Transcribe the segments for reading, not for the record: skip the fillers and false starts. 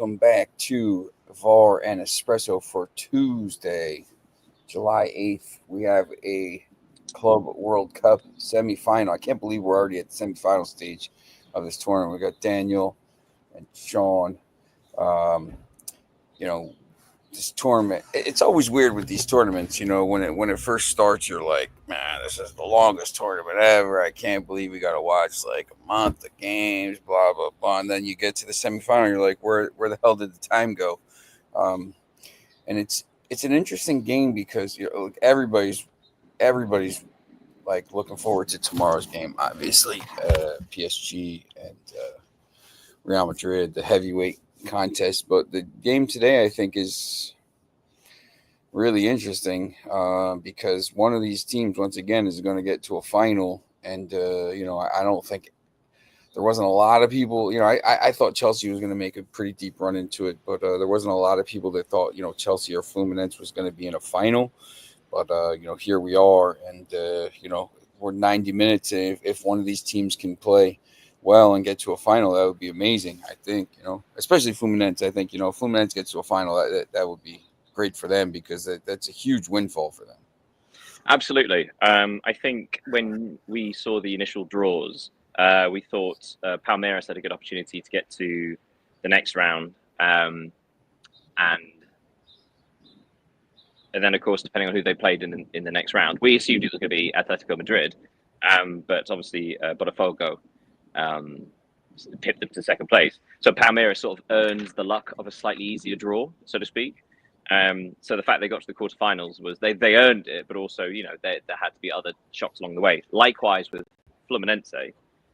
welcome back to VAR and Espresso for Tuesday, July 8th. We have a Club World Cup semifinal. I can't believe we're already at the semifinal stage of this tournament. We got Daniel and Sean. Um, you know, this tournament, it's always weird with these tournaments. When it first starts, you're like, man, this is the longest tournament ever. I can't believe we got to watch like a month of games, blah blah blah. And then you get to the semifinal, you're like, where the hell did the time go? Um, and it's an interesting game because look, everybody's like looking forward to tomorrow's game. Obviously, PSG and Real Madrid, the heavyweight contest. But the game today, I think, is really interesting because one of these teams, once again, is going to get to a final. And, I don't think there wasn't a lot of people. I thought Chelsea was going to make a pretty deep run into it, but there wasn't a lot of people that thought, Chelsea or Fluminense was going to be in a final. But, here we are. And, we're 90 minutes. If one of these teams can play well and get to a final, that would be amazing. I think, especially Fluminense. I think, if Fluminense gets to a final, that would be great for them because that's a huge windfall for them. Absolutely. I think when we saw the initial draws, we thought Palmeiras had a good opportunity to get to the next round. And then, of course, depending on who they played in the next round, we assumed it was going to be Atletico Madrid. But obviously, Botafogo pipped them to second place. So Palmeiras sort of earns the luck of a slightly easier draw, so to speak. So the fact they got to the quarterfinals was they earned it, but also, there had to be other shocks along the way. Likewise with Fluminense,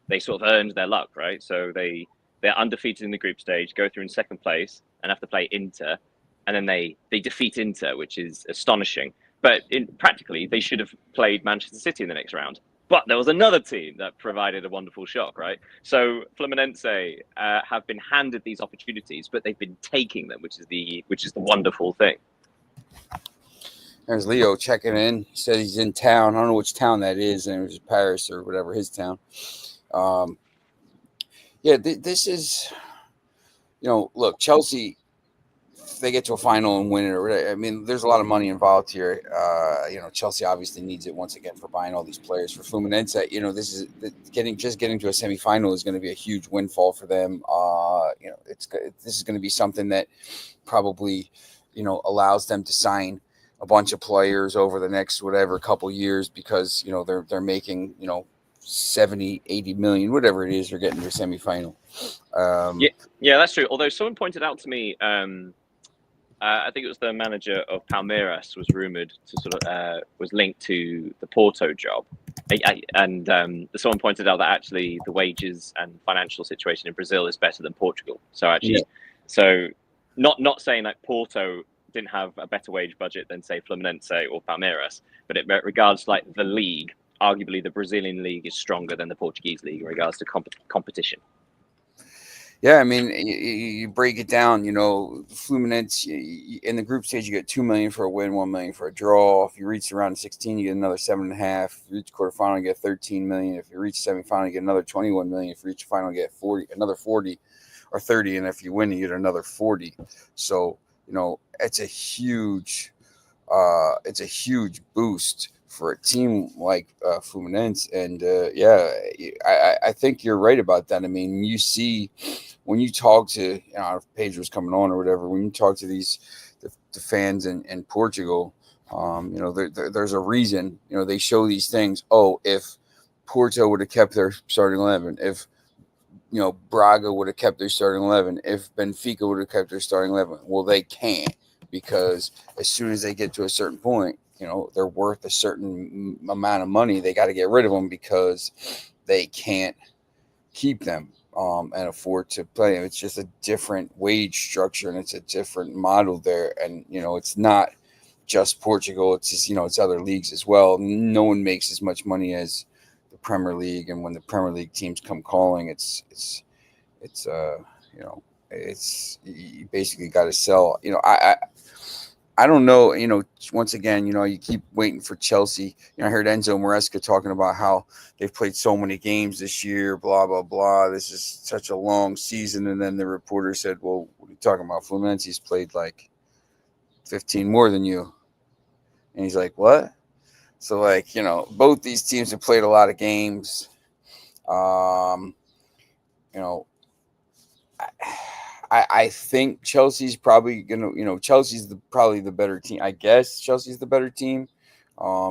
they sort of earned their luck, right? So they're undefeated in the group stage, go through in second place, and have to play Inter, and then they defeat Inter, which is astonishing. But practically, they should have played Manchester City in the next round. But there was another team that provided a wonderful shock, right? So Fluminense have been handed these opportunities, but they've been taking them, which is the wonderful thing. There's Leo checking in. He said he's in town. I don't know which town that is, and it was Paris or whatever his town. This is, look, Chelsea. If they get to a final and win it, or I mean, there's a lot of money involved here. Chelsea obviously needs it once again for buying all these players. For Fluminense, this is getting to a semifinal is going to be a huge windfall for them. This is going to be something that probably, allows them to sign a bunch of players over the next couple years because they're making 70, 80 million, whatever it is, they're getting to a semifinal. Yeah, that's true. Although someone pointed out to me. I think it was the manager of Palmeiras was rumored to was linked to the Porto job. And someone pointed out that actually the wages and financial situation in Brazil is better than Portugal. So actually, not saying that Porto didn't have a better wage budget than say Fluminense or Palmeiras, but it regards like the league, arguably the Brazilian league is stronger than the Portuguese league in regards to competition. Yeah, I mean, you break it down, Fluminense, in the group stage, you get $2 million for a win, $1 million for a draw. If you reach the round of 16, you get another 7.5. If you reach quarterfinal, you get $13 million. If you reach semifinal, you get another $21 million. If you reach the final, you get another 40 or 30. And if you win, you get another 40. So, it's a huge boost for a team like Fluminense. And I think you're right about that. I mean, you see when you talk to, if Pedro's coming on or whatever, when you talk to the fans in Portugal, there's a reason, they show these things. Oh, if Porto would have kept their starting 11, if, Braga would have kept their starting 11, if Benfica would have kept their starting 11, well, they can't because as soon as they get to a certain point, they're worth a certain amount of money. They got to get rid of them because they can't keep them and afford to play them. It's just a different wage structure and it's a different model there. And, it's not just Portugal. It's just, it's other leagues as well. No one makes as much money as the Premier League. And when the Premier League teams come calling, it's you basically got to sell. I don't know. Once again, you keep waiting for Chelsea. I heard Enzo Maresca talking about how they've played so many games this year. Blah blah blah. This is such a long season. And then the reporter said, "Well, what are you talking about? Fluminense's played like 15 more than you." And he's like, "What?" So both these teams have played a lot of games. You know, I think Chelsea's probably gonna, Chelsea's probably the better team. I guess Chelsea's the better team.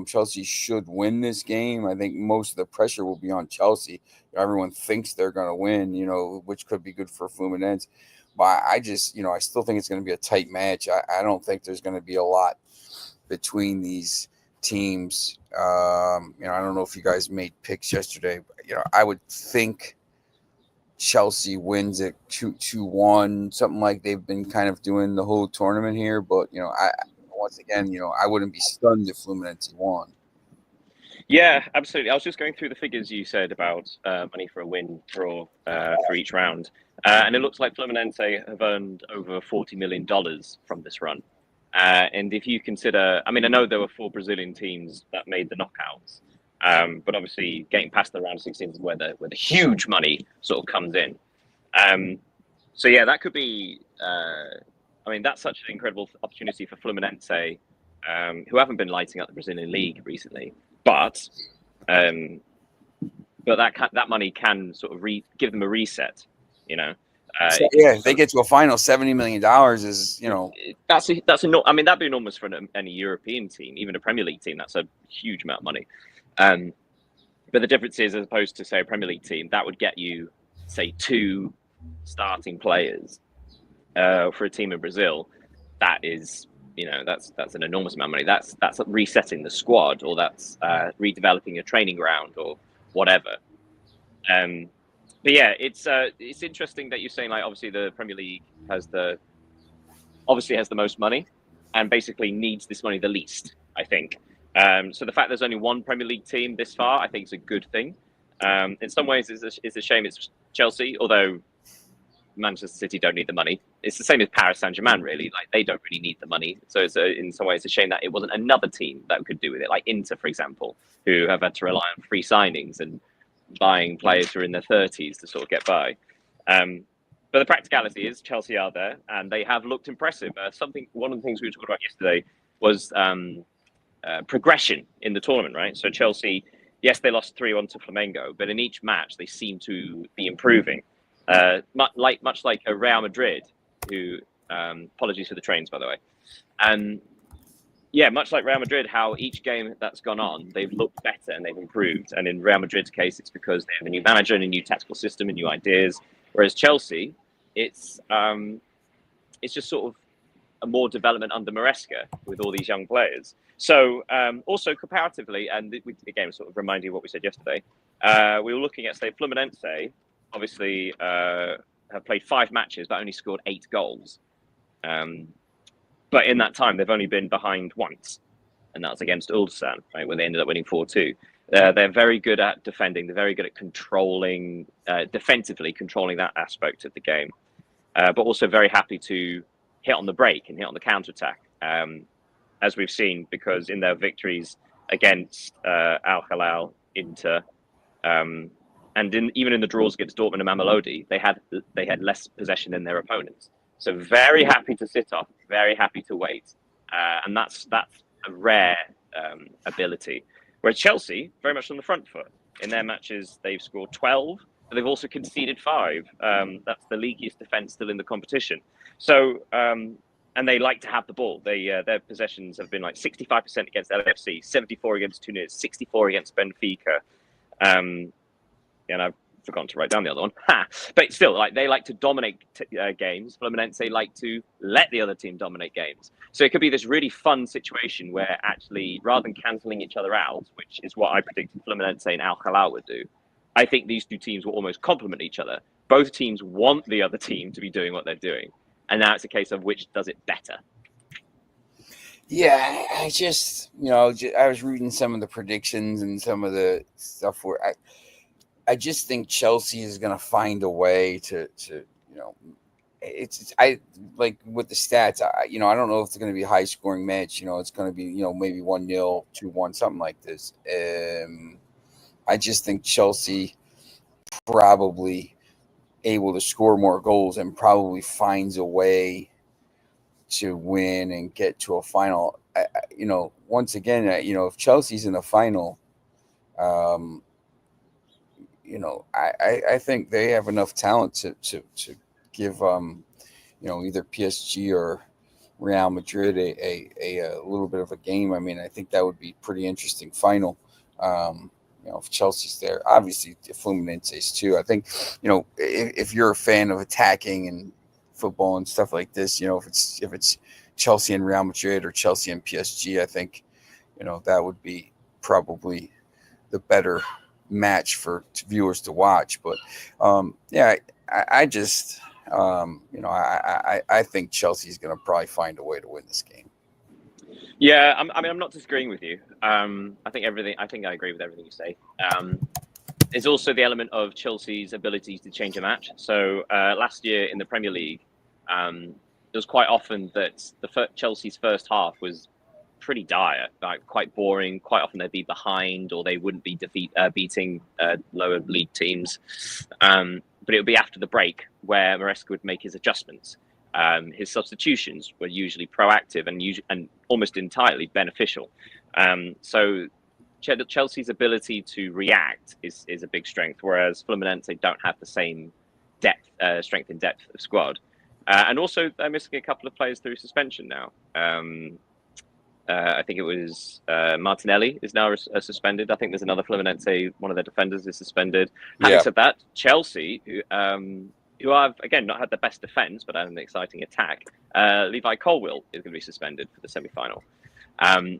Chelsea should win this game. I think most of the pressure will be on Chelsea. Everyone thinks they're gonna win, which could be good for Fluminense. But I just, I still think it's gonna be a tight match. I don't think there's gonna be a lot between these teams. I don't know if you guys made picks yesterday, but I would think Chelsea wins it 2-1, something like they've been kind of doing the whole tournament here. But once again, I wouldn't be stunned if Fluminense won. Yeah, absolutely. I was just going through the figures you said about money for a win, draw for each round, and it looks like Fluminense have earned over $40 million from this run. And if you consider, I mean, I know there were 4 Brazilian teams that made the knockouts, but obviously getting past the round of 16 is where the huge money sort of comes in. So yeah, that could be. I mean, that's such an incredible opportunity for Fluminense, who haven't been lighting up the Brazilian league recently, but that money can sort of give them a reset, if they get to a final, $70 million is, that's I mean, that'd be enormous for any European team, even a Premier League team. That's a huge amount of money. But the difference is, as opposed to say a Premier League team, that would get you, say, 2 starting players for a team in Brazil. That is, that's an enormous amount of money. That's resetting the squad, or that's redeveloping a training ground, or whatever. But yeah, it's interesting that you're saying, like, obviously the Premier League has the most money, and basically needs this money the least, I think. So the fact there's only one Premier League team this far, I think is a good thing. In some ways, it's a shame it's Chelsea, although Manchester City don't need the money. It's the same as Paris Saint-Germain, really. Like, they don't really need the money. So in some ways, it's a shame that it wasn't another team that could do with it, like Inter, for example, who have had to rely on free signings and buying players who are in their 30s to sort of get by. But the practicality is Chelsea are there, and they have looked impressive. One of the things we were talking about yesterday was progression in the tournament, right? So Chelsea, yes, they lost 3-1 to Flamengo, but in each match they seem to be improving. Much like a Real Madrid, who apologies for the trains, by the way. And yeah, much like Real Madrid, how each game that's gone on, they've looked better and they've improved. And in Real Madrid's case, it's because they have a new manager and a new tactical system and new ideas. Whereas Chelsea, it's just sort of a more development under Maresca with all these young players. So also comparatively, and again, sort of reminding you what we said yesterday, we were looking at, say, Fluminense, obviously have played 5 matches but only scored 8 goals. But in that time, they've only been behind once, and that was against Ulsan, right, where they ended up winning 4-2. They're very good at defending. They're very good at defensively controlling that aspect of the game, but also very happy to hit on the break and hit on the counter-attack, as we've seen, because in their victories against Al Hilal, Inter, and even in the draws against Dortmund and Mamelodi, they had less possession than their opponents. So very happy to sit off, very happy to wait, and that's a rare ability. Whereas Chelsea, very much on the front foot. In their matches, they've scored 12, but they've also conceded 5. That's the leaguiest defence still in the competition. So, and they like to have the ball. Their possessions have been like 65% against LAFC, 74 against Tunis, 64 against Benfica. And I've forgotten to write down the other one. But still, like, they like to dominate games. Fluminense like to let the other team dominate games. So it could be this really fun situation where actually, rather than cancelling each other out, which is what I predicted Fluminense and Al Hilal would do, I think these 2 teams will almost complement each other. Both teams want the other team to be doing what they're doing. And now it's a case of which does it better. Yeah, I just, I was reading some of the predictions and some of the stuff where I just think Chelsea is going to find a way to it's I like with the stats. I don't know if it's going to be a high scoring match. It's going to be maybe 1-0, 2-1, something like this. I just think Chelsea probably able to score more goals and probably finds a way to win and get to a final. Once again, if Chelsea's in the final, um, I think they have enough talent to give either PSG or Real Madrid a little bit of a game. I mean, I think that would be pretty interesting final. If Chelsea's there, obviously if Fluminense's too. I think, if you're a fan of attacking and football and stuff like this, if it's Chelsea and Real Madrid or Chelsea and PSG, I think, that would be probably the better match for viewers to watch. But yeah, I just I think Chelsea's going to probably find a way to win this game. Yeah, I'm not disagreeing with you. I think I agree with everything you say. There's also the element of Chelsea's ability to change a match. So last year in the Premier League, it was quite often that Chelsea's first half was pretty dire, like quite boring. Quite often they'd be behind, or they wouldn't be beating lower league teams. But it would be after the break where Maresca would make his adjustments. His substitutions were usually proactive and almost entirely beneficial. So Chelsea's ability to react is a big strength, whereas Fluminense don't have the same strength in depth of squad. And also, they're missing a couple of players through suspension now. I think it was Martinelli is now suspended. I think there's another Fluminense, one of their defenders is suspended. Having said that, Chelsea, who have, again, not had the best defence, but had an exciting attack, Levi Colwill is going to be suspended for the semi-final. And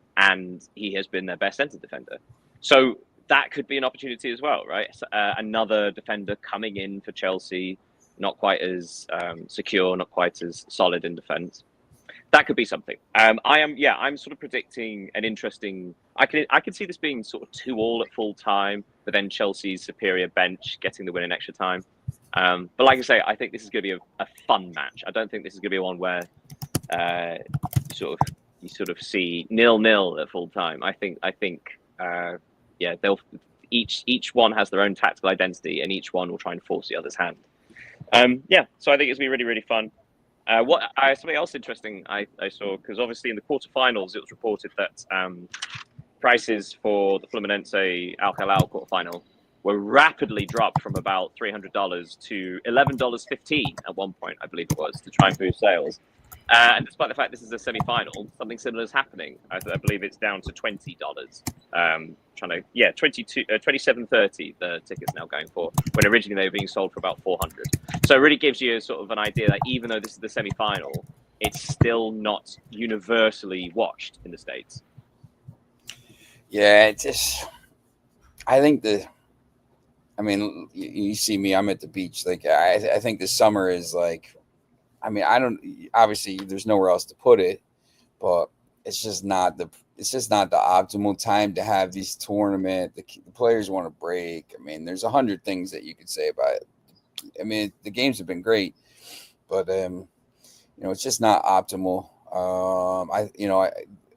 he has been their best centre defender. So that could be an opportunity as well, right? Another defender coming in for Chelsea, not quite as secure, not quite as solid in defence. That could be something. I'm sort of predicting an interesting. I can see this being sort of 2-2 at full time, but then Chelsea's superior bench getting the win in extra time. But like I say, I think this is going to be a fun match. I don't think this is going to be one where you sort of see 0-0 at full time. I think they'll each one has their own tactical identity, and each one will try and force the other's hand. So I think it's going to be really, really fun. Something else interesting I saw, because obviously in the quarterfinals it was reported that prices for the Fluminense Al-Hilal quarterfinal were rapidly dropped from about $300 to $11.15 at one point, I believe it was, to try and boost sales. And despite the fact this is a semi-final, something similar is happening. I believe it's down to $20. $27.30 the tickets now going for, when originally they were being sold for about $400. So it really gives you sort of an idea that even though this is the semi-final, it's still not universally watched in the States. Yeah, I think you see me, I'm at the beach. Like, I think the summer is like, obviously there's nowhere else to put it, but it's just not the optimal time to have these tournament. The players want to break. There's 100 things that you could say about it. The games have been great, but it's just not optimal.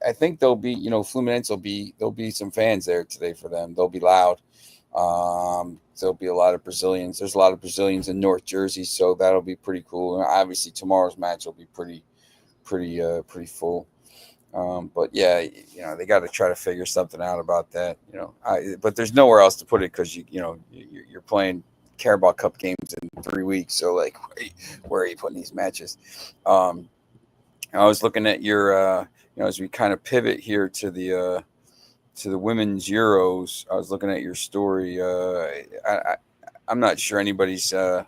I think there'll be, Fluminense there'll be some fans there today for them. They'll be loud. There'll be a lot of Brazilians. There's a lot of Brazilians in North Jersey, so that'll be pretty cool. And obviously tomorrow's match will be pretty full. But yeah, they got to try to figure something out about that. But there's nowhere else to put it, because you're playing Carabao Cup games in 3 weeks. So like, where are you putting these matches? I was looking at your, as we kind of pivot here to the women's Euros. I was looking at your story. I'm not sure anybody's going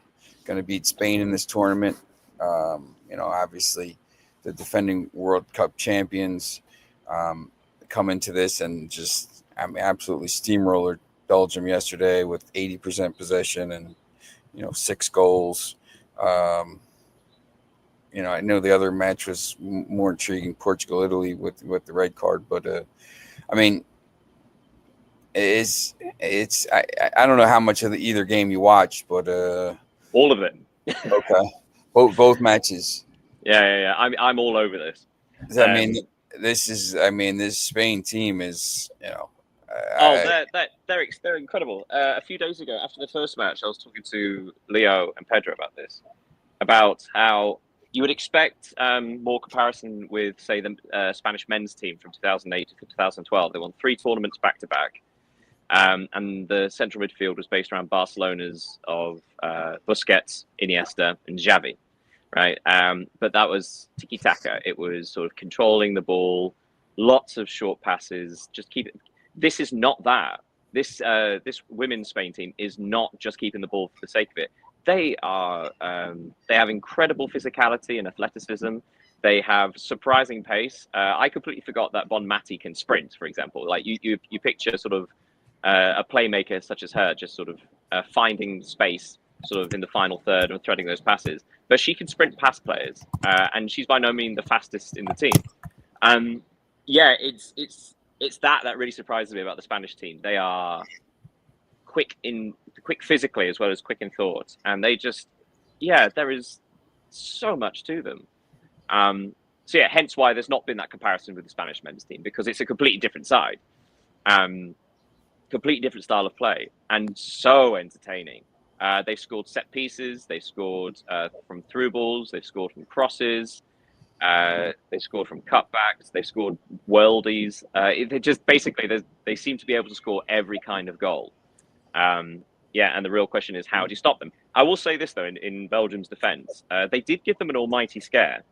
to beat Spain in this tournament. Obviously the defending World Cup champions come into this and just, absolutely steamroller Belgium yesterday with 80% possession and 6 goals. I know the other match was more intriguing, Portugal-Italy with the red card, but I don't know how much of either game you watched, but all of it. Okay. both matches. Yeah. I'm all over this. I mean, Um, this Spain team is, Oh, I, they're incredible. A few days ago, after the first match, I was talking to Leo and Pedro about this, about how you would expect more comparison with, say, the Spanish men's team from 2008 to 2012. They won 3 tournaments back to back, and the central midfield was based around Barcelona's of Busquets, Iniesta, and Xavi, right? But that was tiki taka. It was sort of controlling the ball, lots of short passes. Just keep it. This is not that. This women's Spain team is not just keeping the ball for the sake of it. They are. They have incredible physicality and athleticism. They have surprising pace. I completely forgot that Bon Mati can sprint, for example. Like you picture sort of a playmaker such as her, just sort of finding space, sort of in the final third and threading those passes. But she can sprint past players, and she's by no means the fastest in the team. Yeah, it's that really surprises me about the Spanish team. They are quick physically as well as quick in thought, and they just, yeah, there is so much to them. So yeah, hence why there's not been that comparison with the Spanish men's team, because it's a completely different side, completely different style of play, and so entertaining. They've scored set pieces, they've scored from through balls, they've scored from crosses, they scored from cutbacks, they've scored worldies. They just basically they seem to be able to score every kind of goal. Yeah, and the real question is, how do you stop them? I will say this though, in Belgium's defence, they did give them an almighty scare.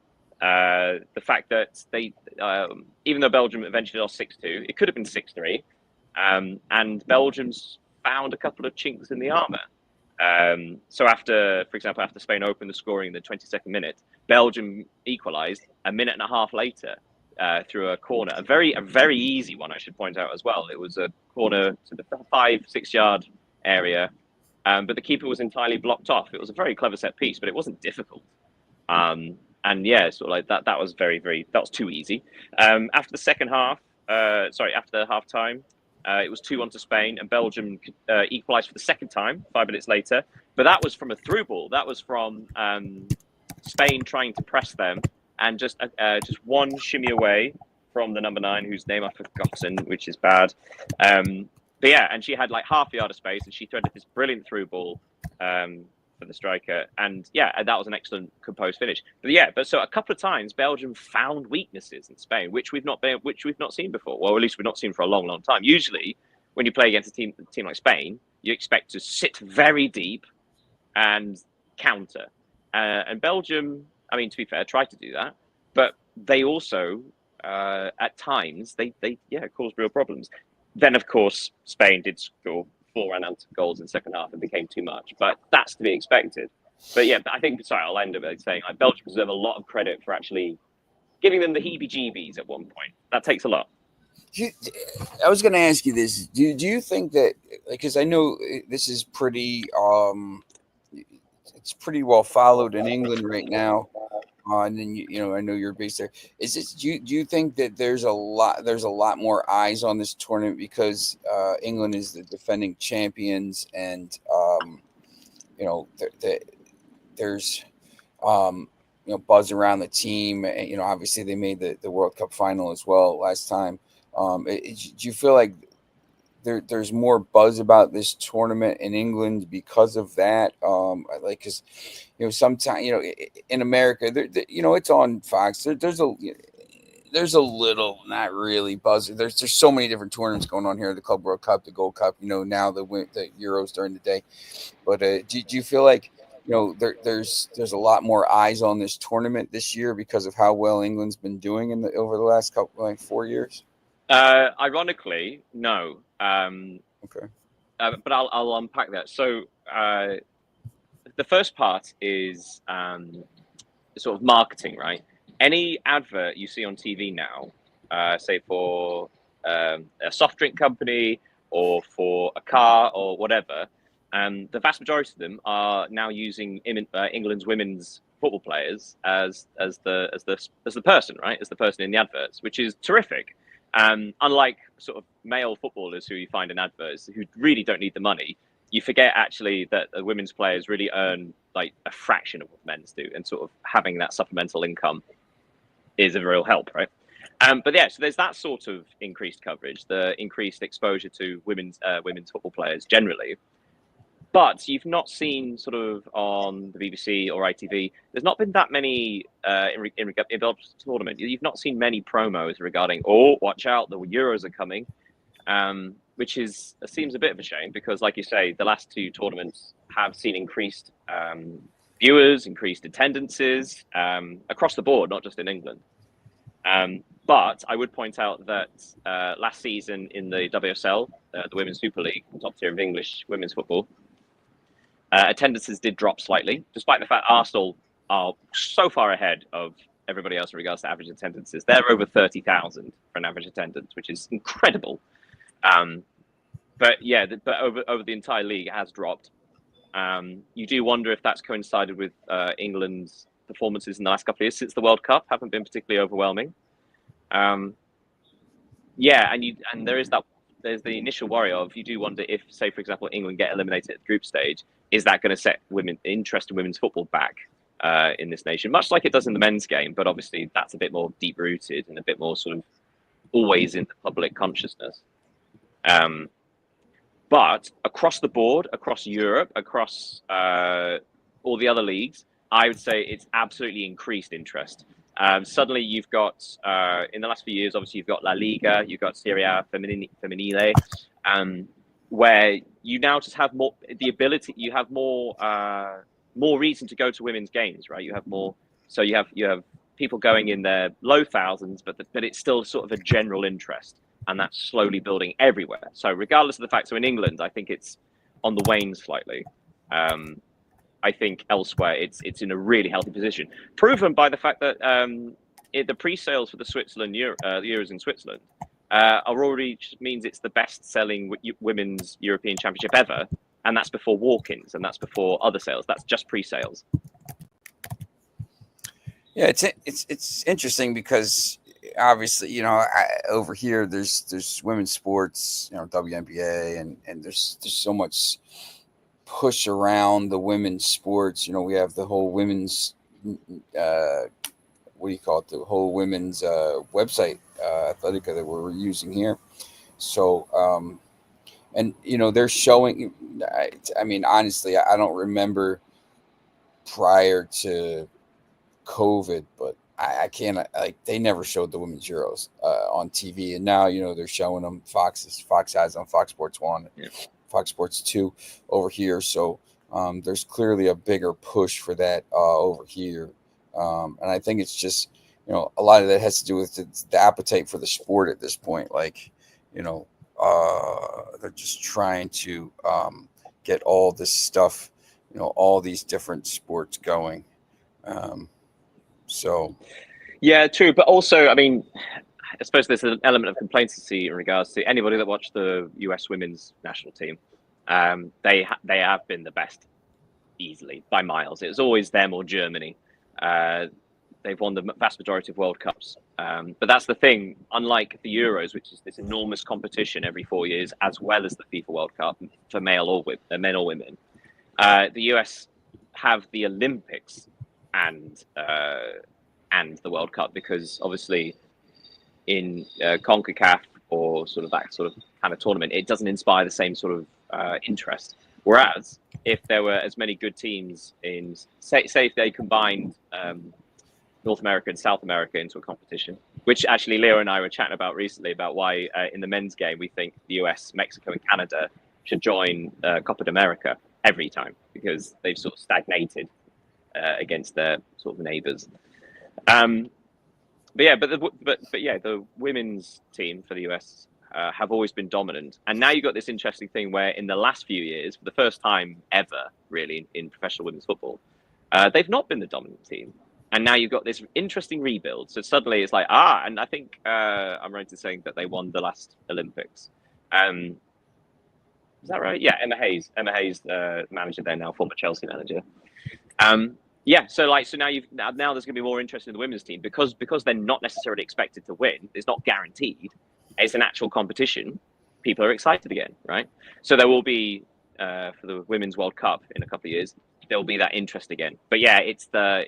The fact that they, even though Belgium eventually lost 6-2, it could have been 6-3, and Belgium's found a couple of chinks in the armour. So after, for example, after Spain opened the scoring in the 22nd minute, Belgium equalised a minute and a half later through a corner, a very easy one, I should point out as well. It was a corner to the 5-6 yard area, but the keeper was entirely blocked off. It was a very clever set piece, but it wasn't difficult. And yeah, sort of like that. That was that was too easy. After the second half, after the half time, it was 2-1 to Spain, and Belgium equalised for the second time 5 minutes later. But that was from a through ball. That was from Spain trying to press them, and just one shimmy away from the number 9, whose name I've forgotten, which is bad. But yeah, and she had like half a yard of space, and she threaded this brilliant through ball for the striker, and yeah, that was an excellent composed finish. But so a couple of times Belgium found weaknesses in Spain, which we've not seen before. Well, at least we've not seen for a long time. Usually, when you play against a team like Spain, you expect to sit very deep and counter. And Belgium, I mean, to be fair, tried to do that, but they also at times they caused real problems. Then, of course, Spain did score 4 unanswered goals in the second half and became too much, but that's to be expected. But yeah, I think, I'll end up saying like Belgium deserve a lot of credit for actually giving them the heebie-jeebies at one point. That takes a lot. I was going to ask you this: do you think that, because I know this is pretty it's pretty well followed in England right now, and then I know you're based there. Is this do you think that there's a lot more eyes on this tournament because England is the defending champions, and there's buzz around the team, and obviously they made the World Cup final as well last time. Do you feel like there's more buzz about this tournament in England because of that? Because sometimes in America, it's on Fox. There's a little, not really buzz. There's so many different tournaments going on here: the Club World Cup, the Gold Cup. Now the Euros during the day. But do you feel like there's a lot more eyes on this tournament this year because of how well England's been doing over the last 4 years? Ironically, no. Okay. But I'll unpack that. So the first part is sort of marketing, right? Any advert you see on TV now, say for a soft drink company or for a car or whatever, the vast majority of them are now using England's women's football players as the person, right? As the person in the adverts, which is terrific. Unlike sort of male footballers who you find in adverts who really don't need the money, you forget actually that the women's players really earn like a fraction of what men's do, and sort of having that supplemental income is a real help, right? But yeah, so there's that sort of increased coverage, the increased exposure to women's football players generally. But you've not seen sort of on the BBC or ITV. There's not been that many in the tournament. You've not seen many promos regarding, oh, watch out, the Euros are coming, which seems a bit of a shame because, like you say, the last two tournaments have seen increased viewers, increased attendances across the board, not just in England. But I would point out that last season in the WSL, the Women's Super League, top tier of English women's football, attendances did drop slightly, despite the fact Arsenal are so far ahead of everybody else in regards to average attendances. They're over 30,000 for an average attendance, which is incredible. But yeah, but over the entire league, it has dropped. You do wonder if that's coincided with England's performances in the last couple of years since the World Cup haven't been particularly overwhelming. Yeah, and there's the initial worry of, you do wonder if, say, for example, England get eliminated at the group stage, is that going to set interest in women's football back in this nation, much like it does in the men's game, but obviously that's a bit more deep rooted and a bit more sort of always in the public consciousness. But across the board, across Europe, across all the other leagues, I would say it's absolutely increased interest. Suddenly you've got, in the last few years, obviously you've got La Liga, you've got Serie A Femminile, where you now just have more, the ability, you have more reason to go to women's games, right? You have more, so you have people going in their low thousands, but it's still sort of a general interest, and that's slowly building everywhere. So regardless of the fact, so in England, I think it's on the wane slightly. I think elsewhere it's in a really healthy position, proven by the fact that the pre-sales for the Euros in Switzerland are already, means it's the best-selling women's European Championship ever, and that's before walk-ins and that's before other sales. That's just pre-sales. Yeah, it's interesting because obviously, you know, over here there's women's sports, you know, WNBA, and there's so much push around the women's sports. You know, we have the whole women's what do you call it? The whole women's website, Athletica, that we're using here. So, and you know, they're showing. I mean, honestly, I don't remember prior to COVID, but I can't, like, they never showed the women's Euros on TV, and now, you know, they're showing them. Fox has on Fox Sports 1, yeah. Fox Sports 2 over here. So there's clearly a bigger push for that over here. And I think it's just, you know, a lot of that has to do with the appetite for the sport at this point. Like, you know, they're just trying to get all this stuff, you know, all these different sports going. So, yeah, true. But also, I mean, I suppose there's an element of complacency in regards to anybody that watched the US women's national team. They have been the best easily by miles. It was always them or Germany. They've won the vast majority of World Cups. But that's the thing. Unlike the Euros, which is this enormous competition every 4 years, as well as the FIFA World Cup for men or women, the US have the Olympics and the World Cup, because obviously in CONCACAF or sort of that sort of kind of tournament, it doesn't inspire the same sort of interest. Whereas if there were as many good teams in, say if they combined North America and South America into a competition, which actually Leo and I were chatting about recently, about why in the men's game we think the US, Mexico, and Canada should join Copa de America every time, because they've sort of stagnated against their sort of neighbours. But the women's team for the US have always been dominant, and now you've got this interesting thing where in the last few years, for the first time ever, really, in professional women's football, they've not been the dominant team, and now you've got this interesting rebuild. So suddenly it's like, and I think I'm right in saying that they won the last Olympics. Is that right? Yeah, Emma Hayes, manager there now, former Chelsea manager. Yeah, so now there's going to be more interest in the women's team because they're not necessarily expected to win. It's not guaranteed. It's an actual competition. People are excited again, right? So there will be for the Women's World Cup in a couple of years, there'll be that interest again. But yeah, it's the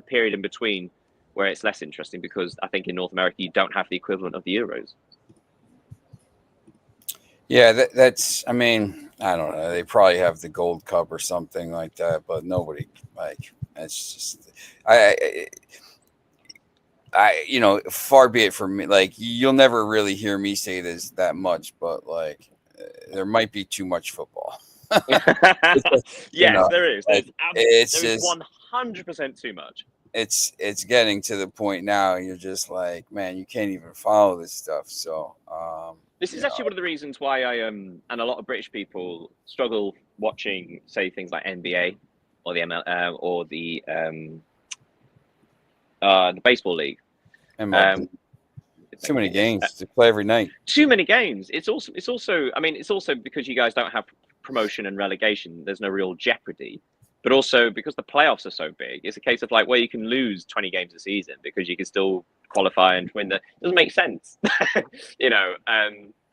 period in between where it's less interesting, because I think in North America you don't have the equivalent of the Euros. Yeah, that's. I mean, I don't know. They probably have the Gold Cup or something like that, but nobody like. It's just. You know, far be it from me. Like, you'll never really hear me say this that much, but like, there might be too much football. You Yes, know, there is. like, it's There is just 100% too much. it's getting to the point now. You're just like, man, you can't even follow this stuff. So, this is actually one of the reasons why I and a lot of British people struggle watching, say, things like NBA or the ML or the baseball league. MLB. Too many games to play every night. Too many games. It's also. I mean, it's also because you guys don't have promotion and relegation. There's no real jeopardy. But also because the playoffs are so big, it's a case of like, well, you can lose 20 games a season because you can still qualify and win. It doesn't make sense, you know,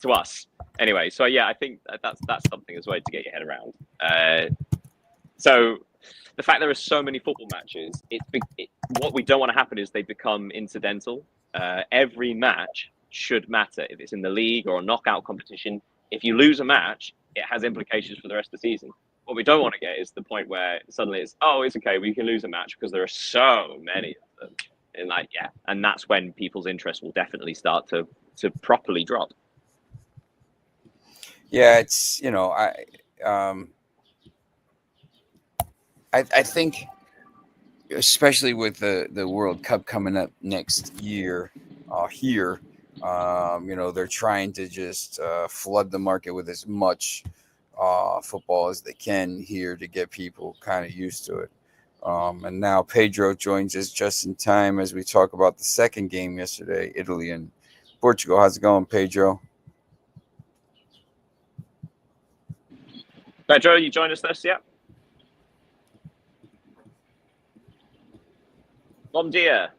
to us anyway. So yeah, I think that's something as well to get your head around. So the fact there are so many football matches, what we don't want to happen is they become incidental. Every match should matter. If it's in the league or a knockout competition, if you lose a match, it has implications for the rest of the season. What we don't want to get is the point where suddenly it's okay, we can lose a match because there are so many of them. And like, yeah, and that's when people's interest will definitely start to properly drop. Yeah, it's, you know, I think, especially with the World Cup coming up next year here, you know, they're trying to just flood the market with as much football as they can here to get people kind of used to it. And now Pedro joins us just in time as we talk about the second game yesterday, Italy and Portugal. How's it going, Pedro? Pedro, you joined us this yet? Bom dia.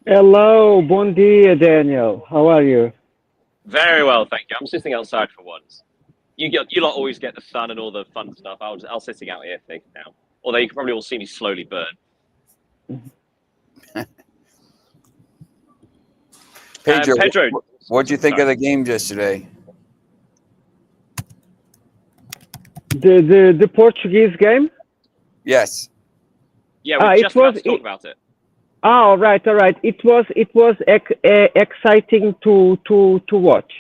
Hello, bom dia, Daniel. How are you? Very well, thank you. I'm sitting outside for once. You lot always get the sun and all the fun stuff. I'll sitting out here thinking now. Although you can probably all see me slowly burn. Pedro, what do you think of the game yesterday? The Portuguese game? Yes. Yeah, we just about to talk about it. Oh, right, all right. It was exciting to watch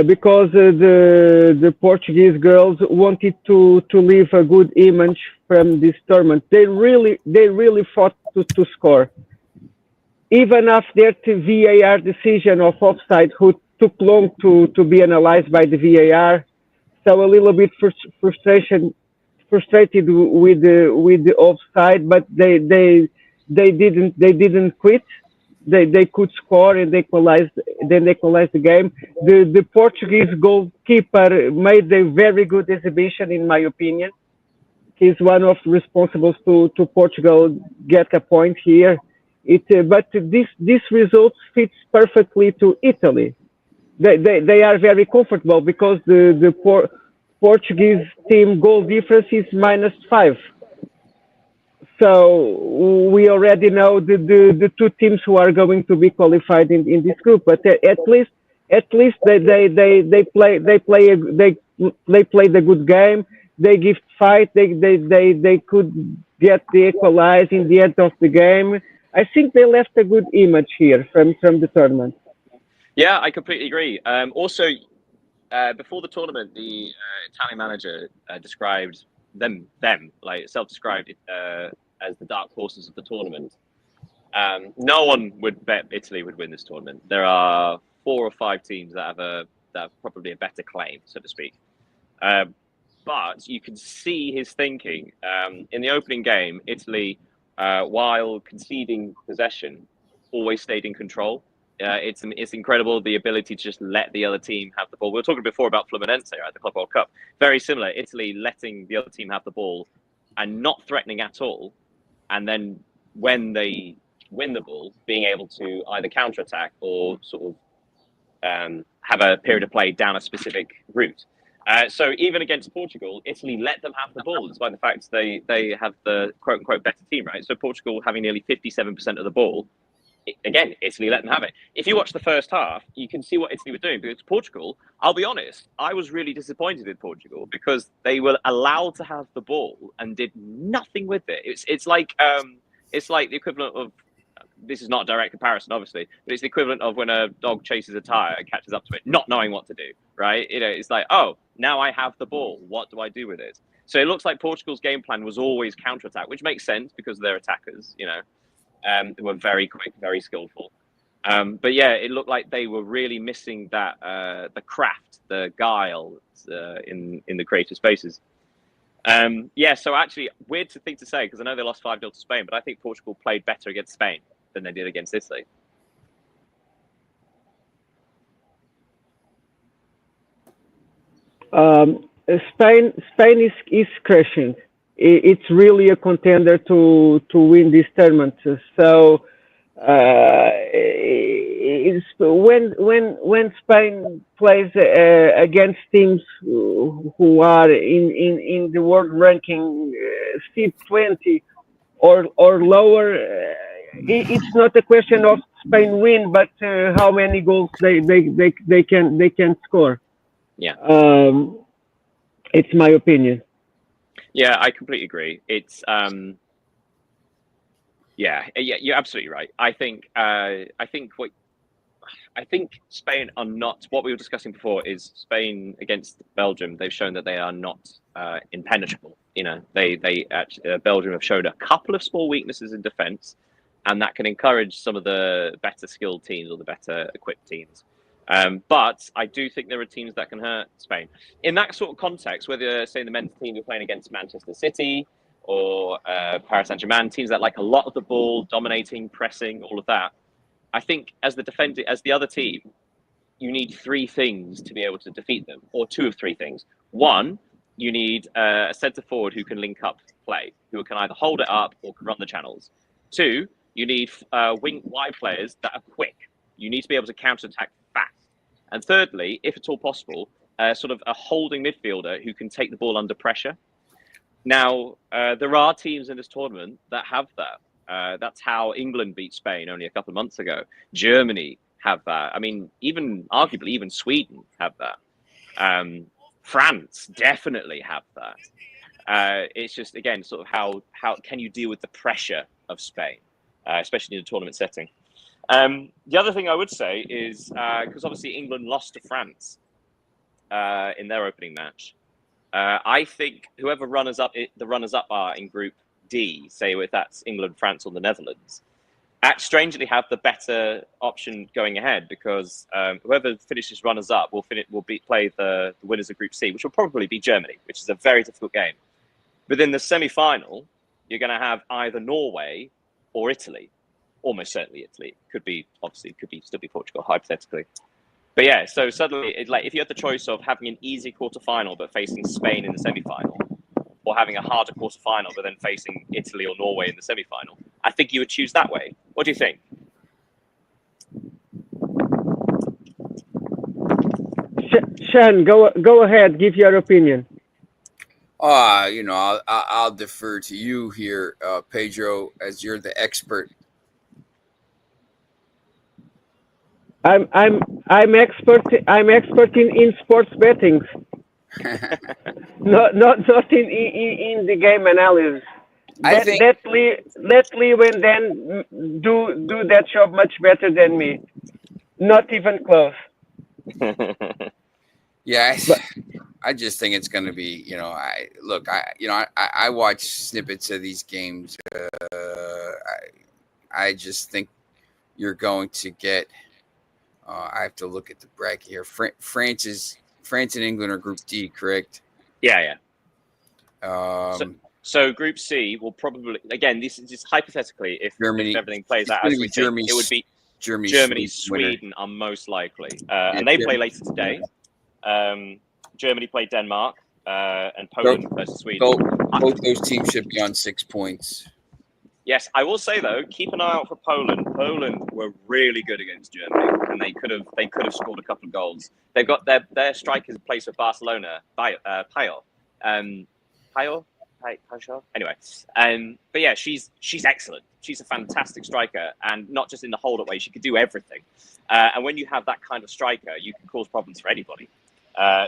because the Portuguese girls wanted to leave a good image from this tournament. They really fought to score, even after the VAR decision of offside, who took long to be analyzed by the VAR. So a little bit frustrated with the offside, but they didn't quit. They could score and they equalized the game. The Portuguese goalkeeper made a very good exhibition, in my opinion. He's one of the responsibles to Portugal get a point here. But this result fits perfectly to Italy. They are very comfortable because the Portuguese team goal difference is -5. So we already know the two teams who are going to be qualified in this group. But at least they played a good game. They give fight. They could get the equalize in the end of the game. I think they left a good image here from the tournament. Yeah, I completely agree. Also, before the tournament, the Italian manager described them like self-described as the dark horses of the tournament. No one would bet Italy would win this tournament. There are 4 or 5 teams that have probably a better claim, so to speak. But you can see his thinking. In the opening game, Italy, while conceding possession, always stayed in control. It's incredible, the ability to just let the other team have the ball. We were talking before about Fluminense at the Club World Cup. Very similar. Italy letting the other team have the ball and not threatening at all. And then when they win the ball, being able to either counterattack or sort of have a period of play down a specific route. So even against Portugal, Italy let them have the ball, despite the fact they have the quote unquote better team, right? So Portugal having nearly 57% of the ball. Again, Italy let them have it. If you watch the first half, you can see what Italy were doing. Because Portugal, I'll be honest, I was really disappointed in Portugal because they were allowed to have the ball and did nothing with it. It's like the equivalent of, this is not a direct comparison, obviously, but it's the equivalent of when a dog chases a tire and catches up to it, not knowing what to do, right? It's like, oh, now I have the ball. What do I do with it? So it looks like Portugal's game plan was always counterattack, which makes sense because they're attackers, They were very quick, very skillful. But yeah, it looked like they were really missing that the craft, the guile in the creative spaces. So actually, weird thing to say because I know they lost 5-0 to Spain, but I think Portugal played better against Spain than they did against Italy. Spain is crushing. It's really a contender to win this tournament. So when Spain plays against teams who are in the world ranking seed 20 or lower, it's not a question of Spain win, but how many goals they can score. Yeah. It's my opinion. Yeah, I completely agree. It's yeah, you're absolutely right. I think Spain are not, what we were discussing before is Spain against Belgium. They've shown that they are not impenetrable. They actually, Belgium have shown a couple of small weaknesses in defence, and that can encourage some of the better skilled teams or the better equipped teams. But I do think there are teams that can hurt Spain. In that sort of context, whether, say, the men's team are playing against Manchester City or Paris Saint-Germain, teams that like a lot of the ball, dominating, pressing, all of that, I think as the other team, you need 3 things to be able to defeat them, or 2 of 3 things. 1, you need a centre forward who can link up play, who can either hold it up or can run the channels. 2, you need wide players that are quick. You need to be able to counter-attack fast. And thirdly, if at all possible, sort of a holding midfielder who can take the ball under pressure. Now, there are teams in this tournament that have that. That's how England beat Spain only a couple of months ago. Germany have that. I mean, arguably, even Sweden have that. France definitely have that. It's just, again, sort of how can you deal with the pressure of Spain, especially in a tournament setting. The other thing I would say is, because obviously England lost to France in their opening match, I think whoever the runners-up are in Group D, say if that's England, France, or the Netherlands, strangely have the better option going ahead because whoever finishes runners-up will play the winners of Group C, which will probably be Germany, which is a very difficult game. But in the semi-final, you're going to have either Norway or Italy. Almost certainly Italy. Could still be Portugal, hypothetically. But yeah, so suddenly, if you had the choice of having an easy quarterfinal but facing Spain in the semi-final, or having a harder quarterfinal but then facing Italy or Norway in the semi-final, I think you would choose that way. What do you think? Sean, go ahead, give your opinion. I'll defer to you here, Pedro, as you're the expert. I'm expert in sports betting. not in the game analysis. Let Lee and then do that job much better than me. Not even close. Yeah, I just think it's going to be, I watch snippets of these games. I just think you're going to get. I have to look at the bracket here. France and England are Group D, correct? Yeah. So Group C will probably, again, this is just hypothetically, if everything plays out as we think, it would be Germany, Sweden are most likely, and they play later today. Germany play Denmark, and Poland versus Sweden. Both those teams should be on 6 points. Yes, I will say though, keep an eye out for Poland. Poland were really good against Germany, and they could have scored a couple of goals. They've got their strikers plays for Barcelona, Payol, Payol, Payol. Anyway, but yeah, she's excellent. She's a fantastic striker, and not just in the hold-up way. She could do everything. And when you have that kind of striker, you can cause problems for anybody.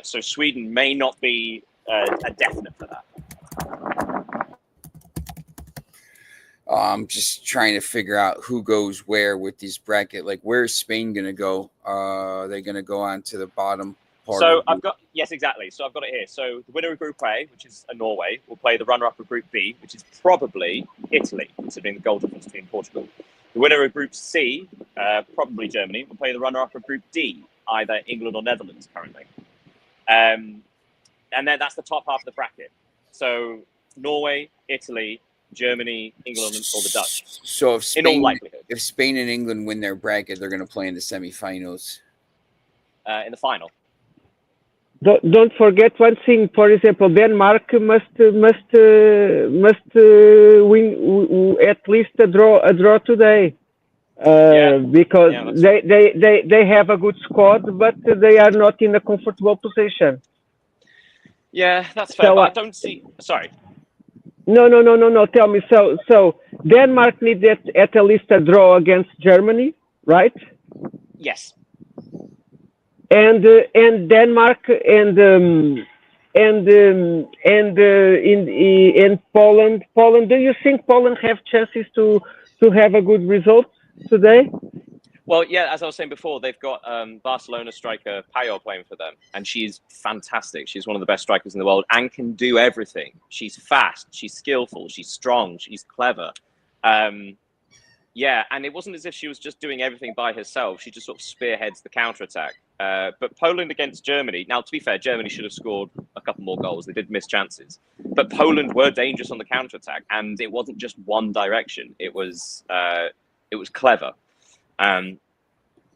So Sweden may not be a definite for that. I'm just trying to figure out who goes where with these bracket. Like, where's Spain going to go? Are they going to go on to the bottom part? So I've got, yes, exactly. So I've got it here. So the winner of Group A, which is Norway, will play the runner-up of Group B, which is probably Italy, considering the goal difference between Portugal. The winner of Group C, probably Germany, will play the runner-up of Group D, either England or Netherlands currently. And then that's the top half of the bracket. So Norway, Italy, Germany, England, or the Dutch. So if in all likelihood, if Spain and England win their bracket, they're going to play in the semifinals. In the final. Don't forget one thing. For example, Denmark must win at least a draw today, because they have a good squad, but they are not in a comfortable position. Yeah, that's fair. So, but I don't see. Sorry. No. Tell me. So Denmark needs at least a draw against Germany, right? Yes. And Denmark and Poland. Do you think Poland have chances to have a good result today? Well, yeah, as I was saying before, they've got Barcelona striker Payol playing for them, and she's fantastic. She's one of the best strikers in the world and can do everything. She's fast, she's skillful, she's strong, she's clever. Yeah, and it wasn't as if she was just doing everything by herself. She just sort of spearheads the counterattack. But Poland against Germany. Now, to be fair, Germany should have scored a couple more goals. They did miss chances. But Poland were dangerous on the counterattack, and it wasn't just one direction. It was clever.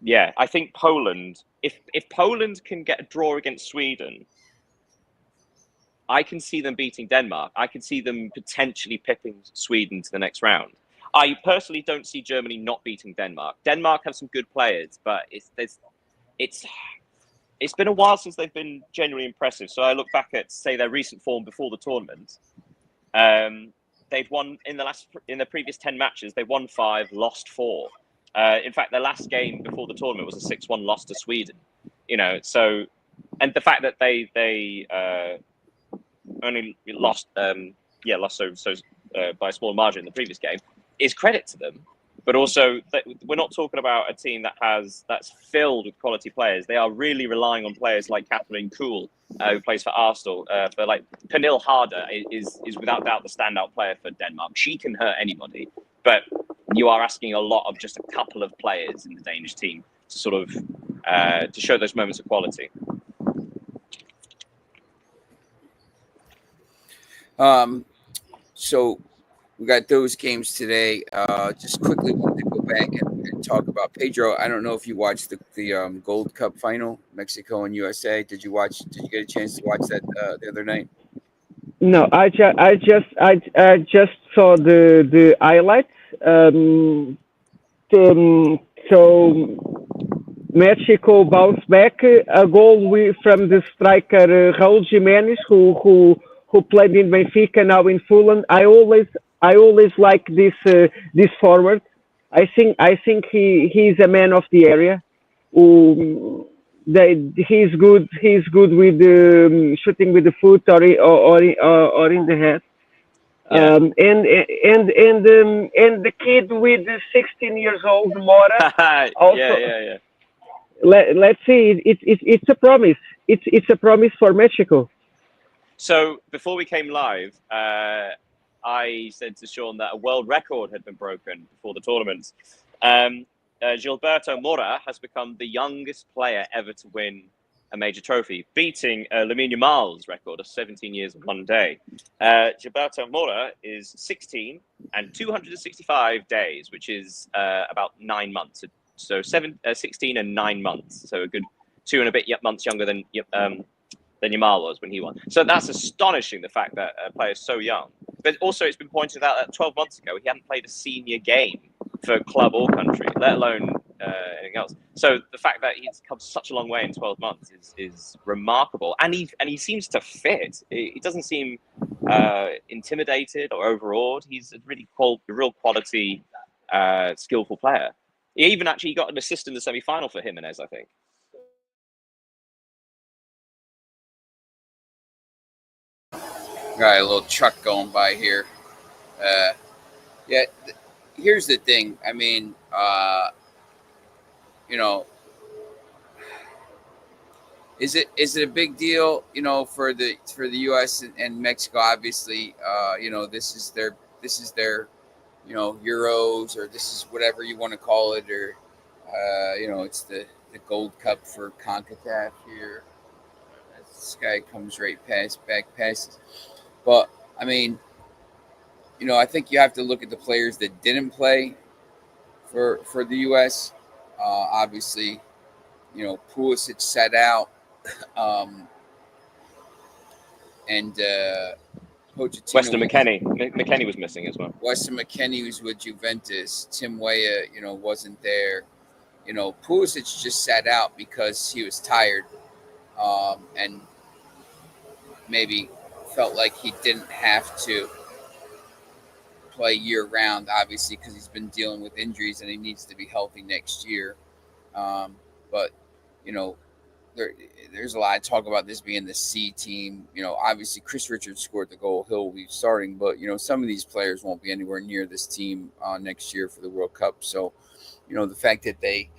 Yeah, I think Poland, if Poland can get a draw against Sweden, I can see them beating Denmark. I can see them potentially pipping Sweden to the next round. I personally don't see Germany not beating Denmark. Denmark have some good players, but it's been a while since they've been genuinely impressive. So I look back at, say, their recent form before the tournament. They've won in the previous 10 matches. They won 5, lost 4. In fact, their last game before the tournament was a 6-1 loss to Sweden. So, and the fact that they only lost by a small margin in the previous game is credit to them. But also, we're not talking about a team that's filled with quality players. They are really relying on players like Catherine Kuhl, who plays for Arsenal. For like Pernille Harder is without doubt the standout player for Denmark. She can hurt anybody, but you are asking a lot of just a couple of players in the Danish team to sort of to show those moments of quality. So we got those games today. Just quickly wanted to go back and talk about Pedro. I don't know if you watched the Gold Cup final, Mexico and USA. Did you get a chance to watch that the other night? No, I just saw the highlights. So Mexico bounced back a goal from the striker Raul Jimenez, who played in Benfica, now in Fulham. I always like this forward. I think he's a man of the area. He's good with shooting with the foot or in the head. Yeah. And the kid with 16 years old, Mora. Also, yeah. Let's see. It's a promise. It's a promise for Mexico. So before we came live, I said to Sean that a world record had been broken before the tournament. Gilberto Mora has become the youngest player ever to win a major trophy, beating Lamine Yamal's record of 17 years and 1 day. Gilberto Mora is 16 and 265 days, which is about 9 months. So 16 and 9 months. So a good 2 and a bit months younger than than Yamal was when he won. So that's astonishing, the fact that a player so young. But also, it's been pointed out that 12 months ago, he hadn't played a senior game for club or country, let alone anything else. So the fact that he's come such a long way in 12 months is remarkable. And he seems to fit. He doesn't seem intimidated or overawed. He's a really real quality, skillful player. He even actually got an assist in the semi-final for Jimenez, I think. Got a little truck going by here. Yeah, here's the thing. I mean, you know, is it a big deal? You know, for the U.S. and Mexico, obviously, you know, this is their you know, Euros, or this is whatever you want to call it, or you know, it's the Gold Cup for CONCACAF here. This guy comes right back past. But I mean, you know, I think you have to look at the players that didn't play for the U.S. Obviously, you know, Pulisic sat out, and Pochettino. Weston McKennie was missing as well. Weston McKennie was with Juventus. Tim Weah, you know, wasn't there. You know, Pulisic just sat out because he was tired, and maybe felt like he didn't have to play year round, obviously, because he's been dealing with injuries and he needs to be healthy next year. But, you know, there's a lot of talk about this being the C team. You know, obviously Chris Richards scored the goal. He'll be starting, but, you know, some of these players won't be anywhere near this team next year for the World Cup. So, you know, the fact that they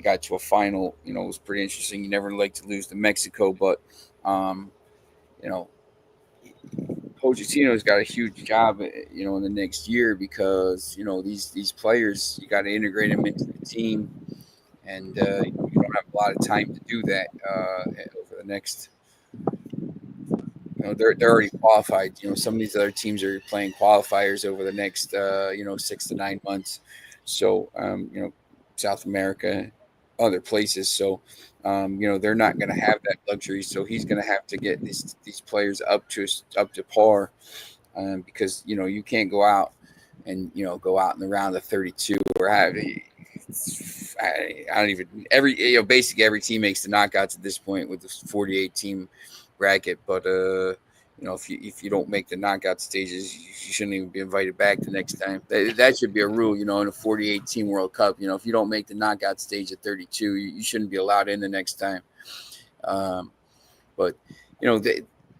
got to a final, you know, was pretty interesting. You never like to lose to Mexico, but, you know, Pochettino's got a huge job, you know, in the next year, because, you know, these players, you got to integrate them into the team, and you don't have a lot of time to do that over the next. You know, they're already qualified. You know, some of these other teams are playing qualifiers over the next you know, 6 to 9 months. So you know, South America, other places. So you know, they're not going to have that luxury. So he's going to have to get these players up to par, because, you know, you can't go out and, you know, go out in the round of 32 or have. I don't even you know, basically every team makes the knockouts at this point with the 48 team bracket. But you know, if you don't make the knockout stages, you shouldn't even be invited back the next time. That should be a rule, you know, in a 48 team World Cup. You know, if you don't make the knockout stage at 32, you shouldn't be allowed in the next time. But, you know,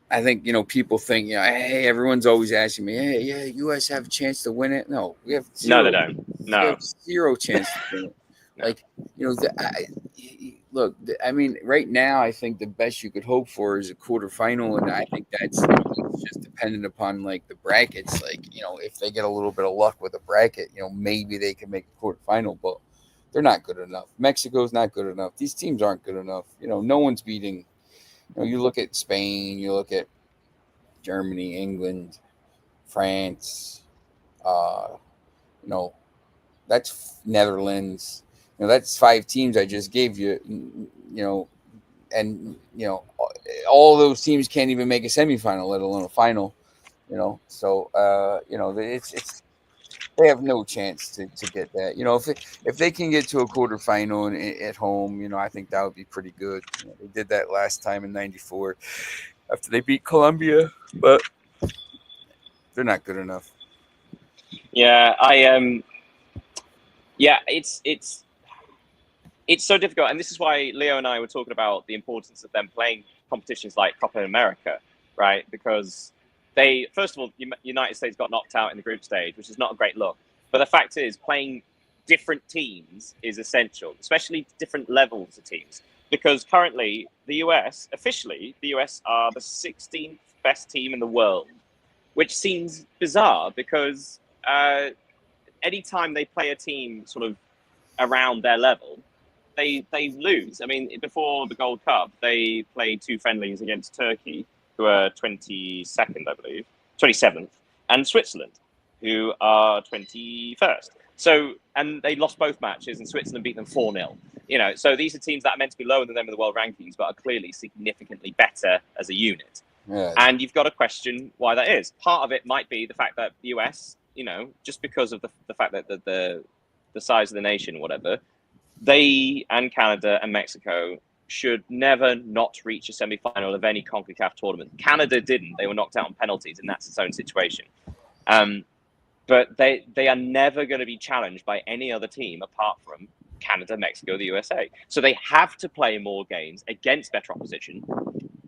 I think, you know, people think, you know, hey, everyone's always asking me, hey, yeah, U.S. have a chance to win it. No, we have zero. No, they don't. No. We have zero chance to win it. No. Like, you know, look, I mean, right now, I think the best you could hope for is a quarterfinal, and I think that's, you know, just dependent upon, like, the brackets. Like, you know, if they get a little bit of luck with a bracket, you know, maybe they can make a quarterfinal, but they're not good enough. Mexico's not good enough. These teams aren't good enough. You know, no one's beating. You know, you look at Spain, you look at Germany, England, France, you know, that's Netherlands. You know, that's 5 teams I just gave you, you know, and, you know, all those teams can't even make a semifinal, let alone a final, you know. So, you know, it's they have no chance to get that. You know, if they can get to a quarterfinal at home, you know, I think that would be pretty good. You know, they did that last time in '94 after they beat Colombia, but they're not good enough. Yeah, yeah, it's so difficult, and this is why Leo and I were talking about the importance of them playing competitions like Copa America, right? Because they, first of all, United States got knocked out in the group stage, which is not a great look. But the fact is, playing different teams is essential, especially different levels of teams. Because currently, officially, the US are the 16th best team in the world, which seems bizarre because anytime they play a team sort of around their level, they lose. I mean, before the Gold Cup, they played 2 friendlies against Turkey, who are 22nd, I believe, 27th, and Switzerland, who are 21st. So, and they lost both matches, and Switzerland beat them 4-0. So these are teams that are meant to be lower than them in the world rankings, but are clearly significantly better as a unit. Yeah. And you've got to question why that is. Part of it might be the fact that the US, just because of the fact that the size of the nation, whatever, they and Canada and Mexico should never not reach a semi-final of any CONCACAF tournament. Canada didn't. They were knocked out on penalties, and that's its own situation. But they are never going to be challenged by any other team apart from Canada, Mexico, the USA. So they have to play more games against better opposition.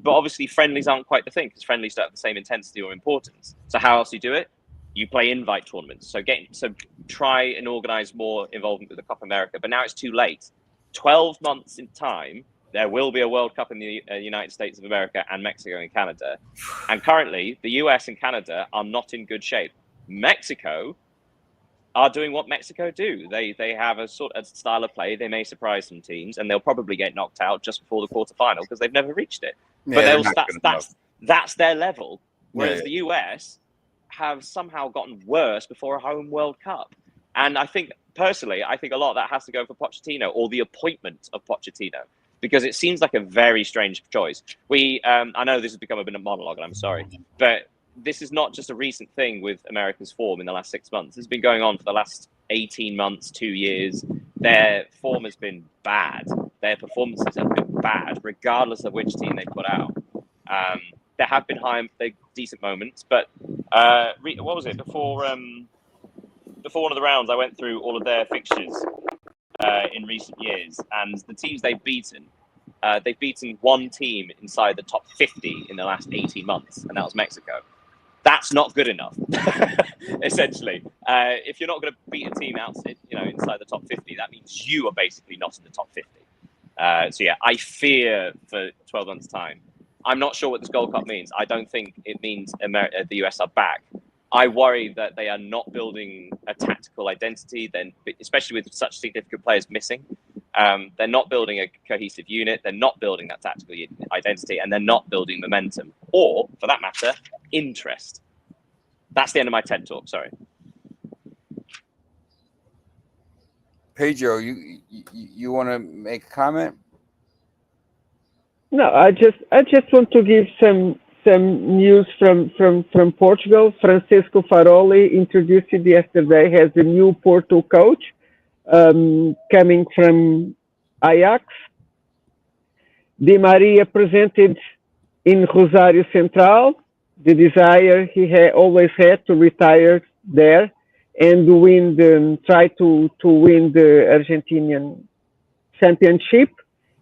But obviously, friendlies aren't quite the thing because friendlies don't have the same intensity or importance. So how else do you do it? You play invite tournaments. So try and organize more involvement with the Copa America. But now it's too late. 12 months in time, there will be a World Cup in the United States of America and Mexico and Canada. And currently, the US and Canada are not in good shape. Mexico are doing what Mexico do. They have a sort of style of play. They may surprise some teams, and they'll probably get knocked out just before the quarterfinal because they've never reached it. Yeah, But that's their level. Whereas Yeah. the US have somehow gotten worse before a home World Cup. And I think, personally, a lot of that has to go for Pochettino or the appointment of Pochettino, because it seems like a very strange choice. I know this has become a bit of a monologue, and I'm sorry, but this is not just a recent thing with America's form in the last 6 months. It's been going on for the last 18 months, 2 years. Their form has been bad. Their performances have been bad, regardless of which team they put out. There have been decent moments, but what was it? Before one of the rounds, I went through all of their fixtures in recent years, and the teams they've beaten one team inside the top 50 in the last 18 months, and that was Mexico. That's not good enough, essentially. If you're not going to beat a team inside the top 50, that means you are basically not in the top 50. So yeah, I fear for 12 months' time. I'm not sure what this Gold Cup means. I don't think it means the US are back. I worry that they are not building a tactical identity, then, especially with such significant players missing. They're not building a cohesive unit. They're not building that tactical identity, and they're not building momentum, or, for that matter, interest. That's the end of my TED talk. Sorry. Pedro, you want to make a comment? No, I just want to give some news from Portugal. Francisco Faroli introduced it yesterday, has a new Porto coach coming from Ajax. Di Maria presented in Rosario Central the desire he always had to retire there and try to win the Argentinian championship.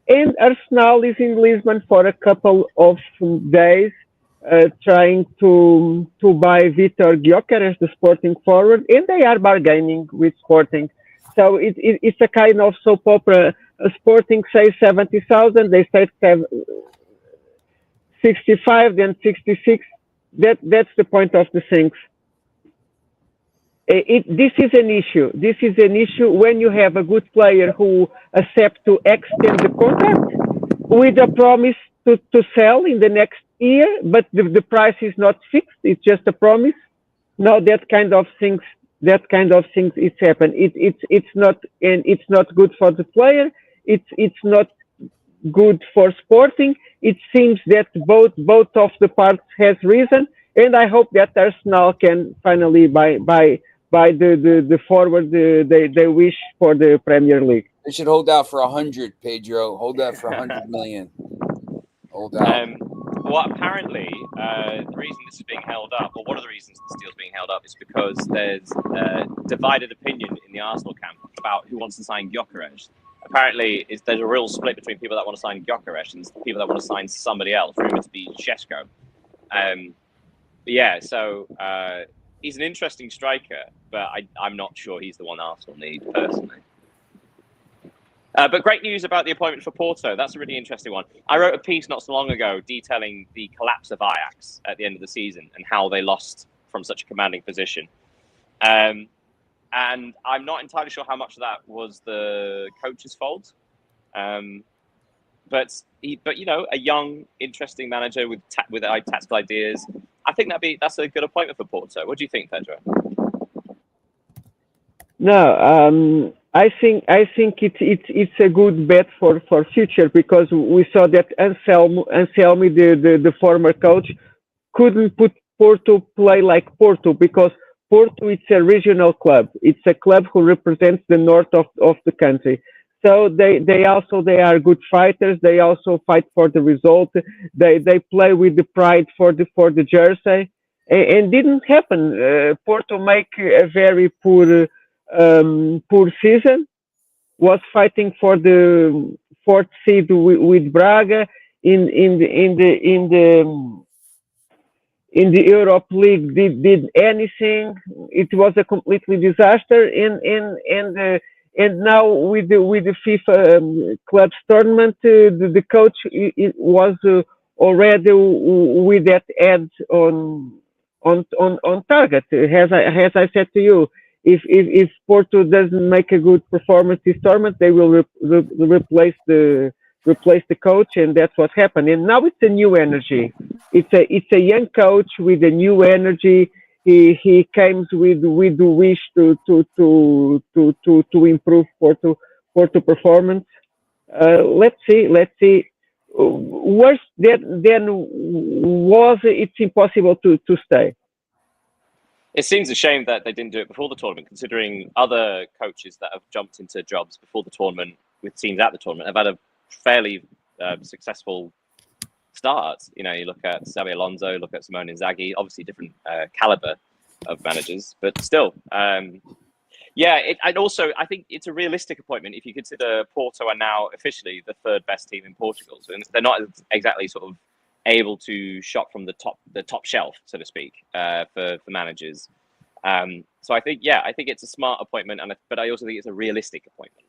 And Arsenal is in Lisbon for a couple of days, trying to buy Vitor Gyökeres, the Sporting forward, and they are bargaining with Sporting. So it's a kind of soap opera. Sporting says 70,000, they say 65, then 66. That's the point of the things. This is an issue. This is an issue when you have a good player who accepts to extend the contract with a promise to sell in the next year, but the price is not fixed. It's just a promise. No, that kind of things it's happened. It's not, and it's not good for the player. It's not good for Sporting. It seems that both of the parts has reason, and I hope that Arsenal can finally buy the forward they wish for the Premier League. They should hold out for 100, Pedro. Hold out for 100 million. Hold out. Well, apparently, the reason this is being held up, or one of the reasons this deal is being held up, is because there's divided opinion in the Arsenal camp about who wants to sign Gyökeres. Apparently, there's a real split between people that want to sign Gyökeres and people that want to sign somebody else, rumored to be Šeško. So he's an interesting striker, but I'm not sure he's the one Arsenal need personally. But great news about the appointment for Porto. That's a really interesting one. I wrote a piece not so long ago detailing the collapse of Ajax at the end of the season and how they lost from such a commanding position. And I'm not entirely sure how much of that was the coach's fault. But a young, interesting manager with tactical ideas. I think that's a good appointment for Porto. What do you think, Pedro? No, it's a good bet for future, because we saw that Anselmi, the former coach, couldn't put Porto play like Porto, because Porto, it's a regional club. It's a club who represents the north of the country. So they are good fighters. They also fight for the result. They play with the pride for the jersey, and didn't happen. Porto make a very poor season. Was fighting for the fourth seed with Braga in the Europe League. Did anything. It was a completely disaster. And now with the FIFA clubs tournament, the coach was already with that ad on target. As I said to you, if Porto doesn't make a good performance this tournament, they will replace the coach, and that's what happened. And now it's a new energy. It's a young coach with a new energy. He comes with the wish to improve Porto performance. Let's see. Worse than was, it's impossible to stay. It seems a shame that they didn't do it before the tournament, considering other coaches that have jumped into jobs before the tournament with teams at the tournament have had a fairly successful start. You know, you look at Xabi Alonso, look at Simone Inzaghi, obviously different caliber of managers, but still. And also, I think it's a realistic appointment if you consider Porto are now officially the third best team in Portugal. So they're not exactly sort of able to shop from the top shelf, so to speak, for managers. So I think it's a smart appointment, but I also think it's a realistic appointment.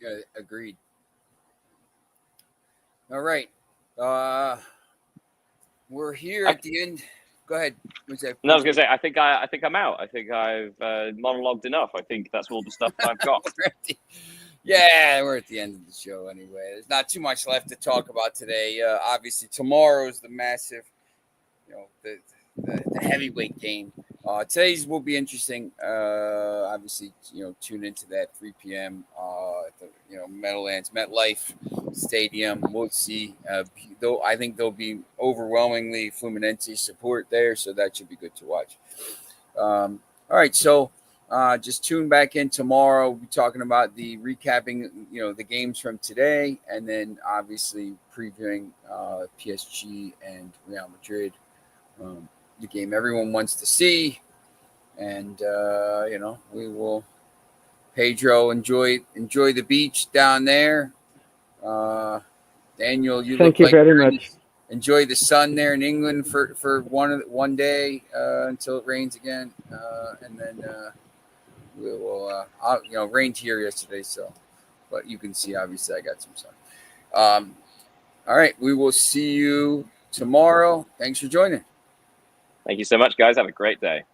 Yeah, agreed. All right. We're here at the end. Go ahead. No, I was going to say, I think I'm out. I think I've monologued enough. I think that's all the stuff I've got. We're at the end of the show anyway. There's not too much left to talk about today. Obviously, tomorrow is the massive, the heavyweight game. Today's will be interesting. Obviously, tune into that 3 p.m. At the Meadowlands MetLife Stadium. We'll see. Though I think there'll be overwhelmingly Fluminense support there, so that should be good to watch. All right, so just tune back in tomorrow. We'll be talking about the recapping, the games from today, and then obviously previewing PSG and Real Madrid. The game everyone wants to see, and we will. Pedro, enjoy the beach down there. Daniel, thank you very much. Enjoy the sun there in England for one day until it rains again, and then we will. Rained here yesterday, but you can see obviously I got some sun. All right, we will see you tomorrow. Thanks for joining. Thank you so much, guys. Have a great day.